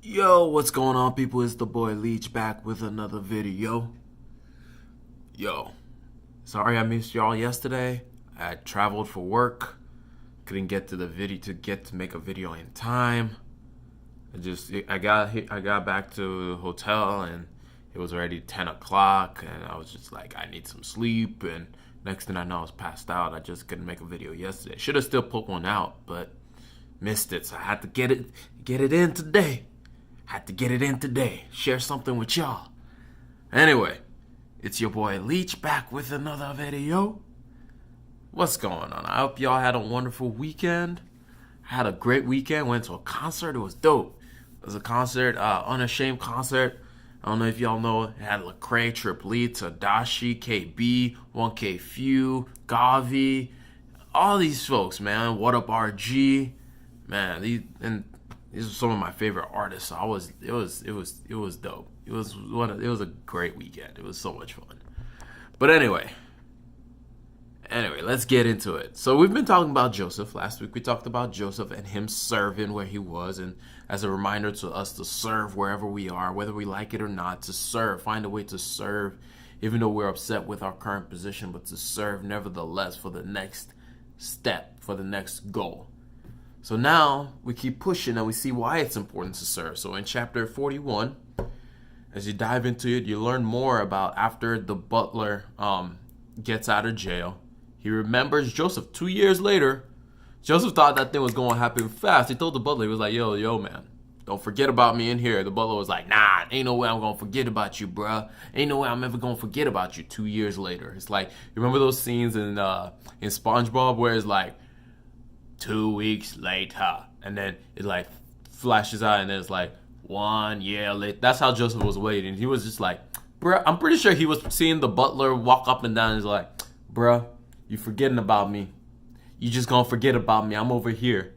Yo, what's going on, people? It's the boy Leech back with another video. Yo, sorry I missed y'all yesterday. I traveled for work, couldn't get to the video to make a video in time. I got back to the hotel and it was already 10 o'clock, and I was just like, I need some sleep. And next thing I know, I was passed out. I just couldn't make a video yesterday. Should have still put one out, but missed it, so I had to get it in today. Share something with y'all. Anyway, it's your boy Leech back with another video. What's going on? I hope y'all had a wonderful weekend. I had a great weekend. Went to a concert. It was dope. It was a concert, Unashamed concert. I don't know if y'all know. It had Lecrae, Triple Tadashi, KB, 1K Few, Gavi, all these folks, man. What Up RG, man. These are some of my favorite artists. So it was dope. It was a great weekend. It was so much fun. But anyway, let's get into it. So we've been talking about Joseph. Last week we talked about Joseph and him serving where he was, and as a reminder to us to serve wherever we are, whether we like it or not, to serve, find a way to serve, even though we're upset with our current position, but to serve nevertheless for the next step, for the next goal. So now we keep pushing and we see why it's important to serve. So in chapter 41, as you dive into it, you learn more about after the butler gets out of jail. He remembers Joseph 2 years later. Joseph thought that thing was going to happen fast. He told the butler, he was like, yo, man, don't forget about me in here. The butler was like, nah, ain't no way I'm going to forget about you, bruh. Ain't no way I'm ever going to forget about you 2 years later. It's like, you remember those scenes in SpongeBob where it's like, 2 weeks later, and then it like flashes out, and then it's like 1 year later. That's how Joseph was waiting. He was just like, bruh, I'm pretty sure he was seeing the butler walk up and down, and he's like, bruh, you forgetting about me. You just gonna forget about me. I'm over here.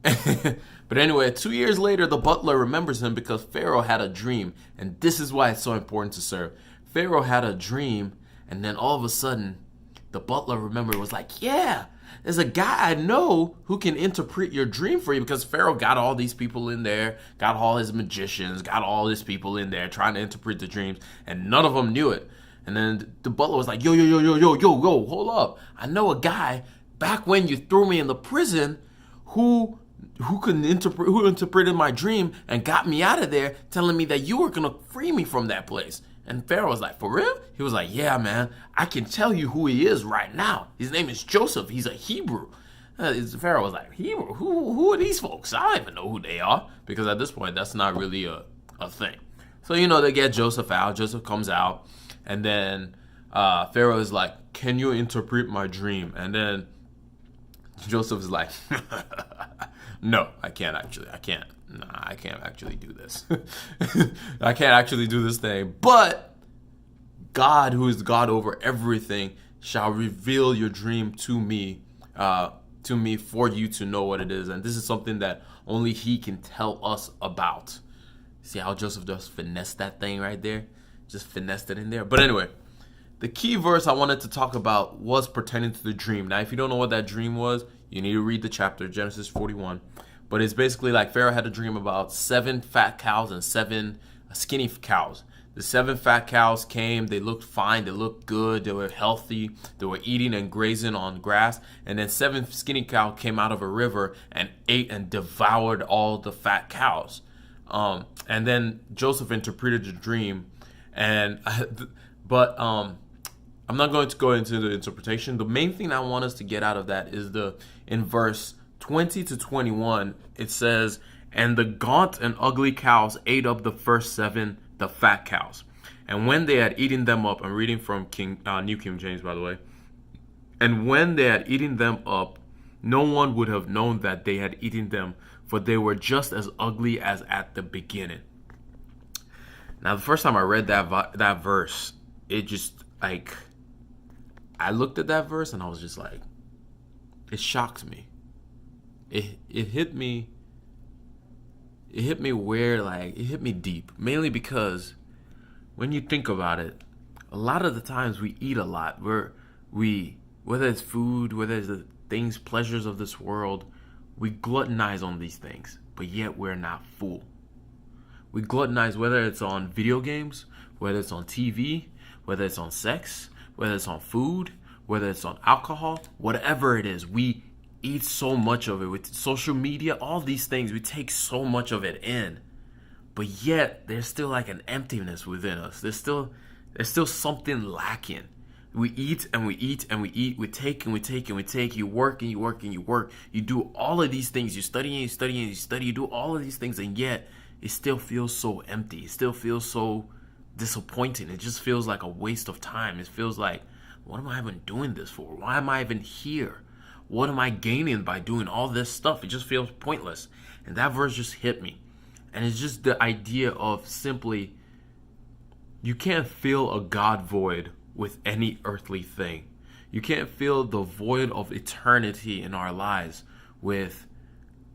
But anyway, 2 years later, the butler remembers him because Pharaoh had a dream, and this is why it's so important to serve. Pharaoh had a dream, and then all of a sudden, the butler remembered, was like, yeah, there's a guy I know who can interpret your dream for you, because Pharaoh got all these people in there, got all his magicians, got all his people in there trying to interpret the dreams, and none of them knew it. And then the butler was like, yo, hold up. I know a guy back when you threw me in the prison who interpreted my dream and got me out of there, telling me that you were going to free me from that place. And Pharaoh was like, for real? He was like, yeah, man, I can tell you who he is right now. His name is Joseph. He's a Hebrew. Pharaoh was like, Hebrew? Who are these folks? I don't even know who they are. Because at this point, that's not really a thing. So, they get Joseph out. Joseph comes out. And then Pharaoh is like, can you interpret my dream? And then Joseph is like, no, I can't actually. I can't actually do this. I can't actually do this thing. But God, who is God over everything, shall reveal your dream to me for you to know what it is. And this is something that only he can tell us about. See how Joseph just finessed that thing right there? Just finessed it in there. But anyway, the key verse I wanted to talk about was pertaining to the dream. Now, if you don't know what that dream was, you need to read the chapter, Genesis 41. But it's basically like Pharaoh had a dream about 7 fat cows and 7 skinny cows. The 7 fat cows came, they looked fine, they looked good, they were healthy, they were eating and grazing on grass. And then 7 skinny cows came out of a river and ate and devoured all the fat cows. And then Joseph interpreted the dream. But I'm not going to go into the interpretation. The main thing I want us to get out of that is in verse 20 to 21, it says, and the gaunt and ugly cows ate up the first 7, the fat cows. And when they had eaten them up, I'm reading from New King James, by the way. And when they had eaten them up, no one would have known that they had eaten them, for they were just as ugly as at the beginning. Now, the first time I read that verse, it just, like, I looked at that verse and I was just like, it shocked me. It hit me. It hit me it hit me deep. Mainly because when you think about it, a lot of the times we eat a lot. Whether it's food, whether it's the things, pleasures of this world, we gluttonize on these things, but yet we're not full. We gluttonize, whether it's on video games, whether it's on TV, whether it's on sex, whether it's on food, whether it's on alcohol, whatever it is. We eat so much of it with social media, all these things. We take so much of it in, but yet there's still like an emptiness within us. There's still something lacking. We eat and we eat and we eat. We take and we take and we take. You work and you work and you work. You do all of these things. You study and you study and you study. You do all of these things, and yet it still feels so empty. It still feels so disappointing. It just feels like a waste of time. It feels like, what am I even doing this for? Why am I even here? What am I gaining by doing all this stuff? It just feels pointless. And that verse just hit me. And it's just the idea of simply, you can't fill a God void with any earthly thing. You can't fill the void of eternity in our lives with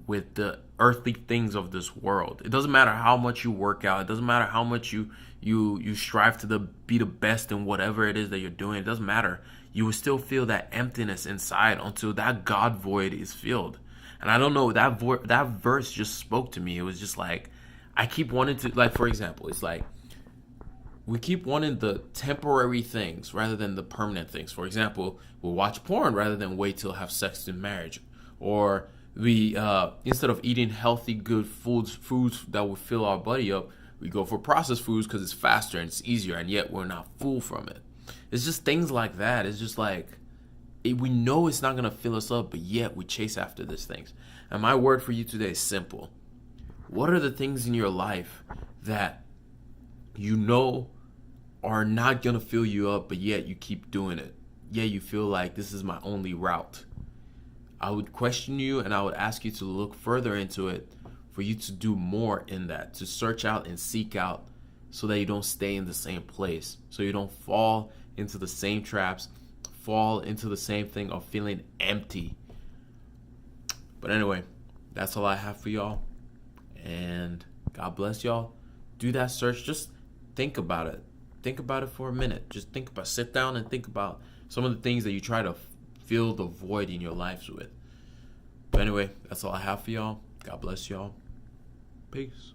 the earthly things of this world. It doesn't matter how much you work out. It doesn't matter how much you strive to be the best in whatever it is that you're doing. It doesn't matter. You will still feel that emptiness inside until that God void is filled. And I don't know, that verse just spoke to me. It was just like, I keep wanting to, like, for example, it's like, we keep wanting the temporary things rather than the permanent things. For example, we'll watch porn rather than wait till have sex in marriage. Or we, instead of eating healthy, good foods that will fill our body up, we go for processed foods because it's faster and it's easier, and yet we're not full from it. It's just things like that. It's just like, we know it's not going to fill us up, but yet we chase after these things. And my word for you today is simple. What are the things in your life that you know are not going to fill you up, but yet you keep doing it? Yet you feel like this is my only route. I would question you, and I would ask you to look further into it for you to do more in that, to search out and seek out, so that you don't stay in the same place, so you don't fall into the same traps, fall into the same thing of feeling empty. But anyway, that's all I have for y'all, and God bless y'all. Do that search. Just think about it. Think about it for a minute. Just sit down and think about some of the things that you try to fill the void in your lives with. But anyway, that's all I have for y'all. God bless y'all. Peace.